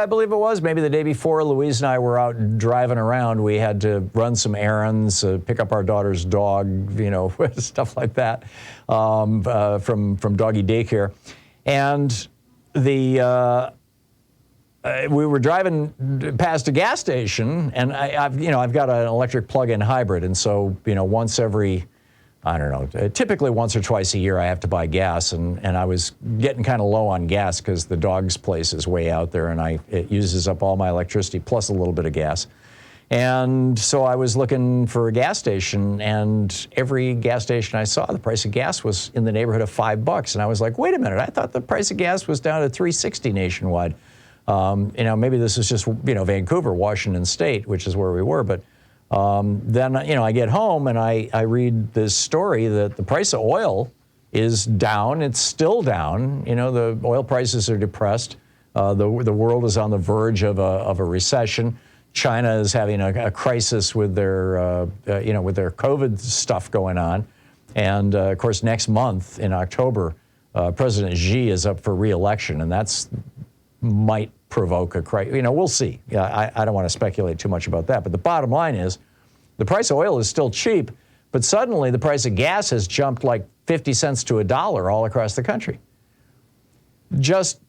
I believe it was, maybe the day before, Louise and I were out driving around. We had to run some errands, pick up our daughter's dog, stuff like that, from doggy daycare. And we were driving past a gas station, and I've got an electric plug-in hybrid, and so once every, I don't know, typically once or twice a year I have to buy gas, and I was getting kind of low on gas because the dog's place is way out there, and it uses up all my electricity plus a little bit of gas. And so I was looking for a gas station, and every gas station I saw, the price of gas was in the neighborhood of $5, and I was like, wait a minute, I thought the price of gas was down to $3.60 nationwide. Maybe this is just, Vancouver, Washington State, which is where we were. But then, I get home and I read this story that the price of oil is down. It's still down. The oil prices are depressed. The world is on the verge of a recession. China is having a crisis with their, with their COVID stuff going on. And, of course, next month in October, President Xi is up for re-election, and that's might provoke a crisis. We'll see. I don't want to speculate too much about that. But the bottom line is the price of oil is still cheap, but suddenly the price of gas has jumped like 50 cents to $1 all across the country. Just,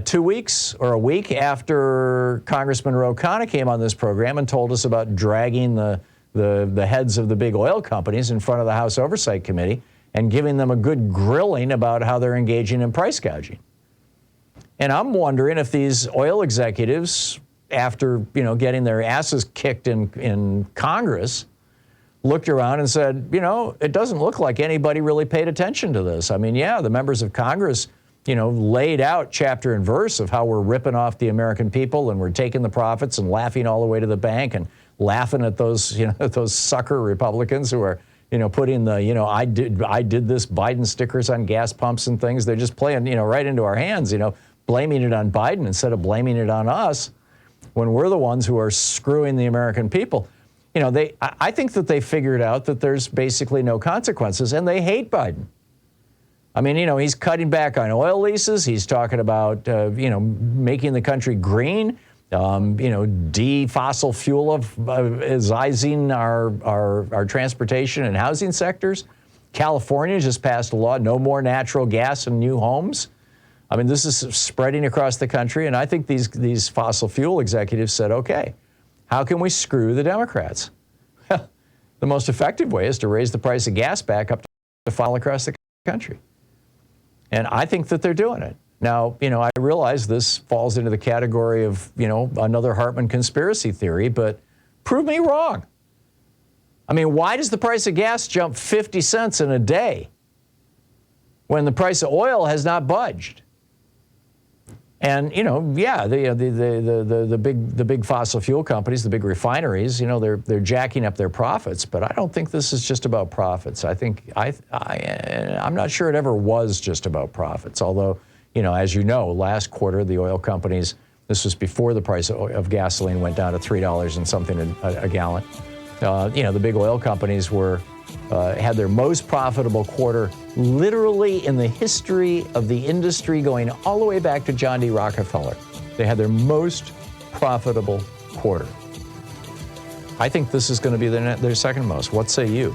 2 weeks or a week after Congressman Ro Khanna came on this program and told us about dragging the heads of the big oil companies in front of the House Oversight Committee and giving them a good grilling about how they're engaging in price gouging. And I'm wondering if these oil executives, after getting their asses kicked in Congress, looked around and said, it doesn't look like anybody really paid attention to this. I mean, yeah, the members of Congress, laid out chapter and verse of how we're ripping off the American people and we're taking the profits and laughing all the way to the bank and laughing at those, those sucker Republicans who are, putting the, I did this Biden stickers on gas pumps and things. They're just playing, right into our hands, blaming it on Biden instead of blaming it on us when we're the ones who are screwing the American people. I think that they figured out that there's basically no consequences, and they hate Biden. I mean, He's cutting back on oil leases. He's talking about, making the country green, de-fossil fuelizing our transportation and housing sectors. California just passed a law, no more natural gas in new homes. I mean, this is spreading across the country, and I think these fossil fuel executives said, okay, how can we screw the Democrats? The most effective way is to raise the price of gas back up to fall across the country. And I think that they're doing it. Now, I realize this falls into the category of, another Hartmann conspiracy theory, but prove me wrong. I mean, why does the price of gas jump 50 cents in a day when the price of oil has not budged? And, the big fossil fuel companies, the big refineries, they're jacking up their profits. But I don't think this is just about profits. I'm not sure it ever was just about profits. Although, as last quarter, the oil companies, this was before the price of gasoline went down to $3 and something a gallon. The big oil companies had their most profitable quarter literally in the history of the industry going all the way back to John D. Rockefeller. They had their most profitable quarter. I think this is going to be their second most. What say you?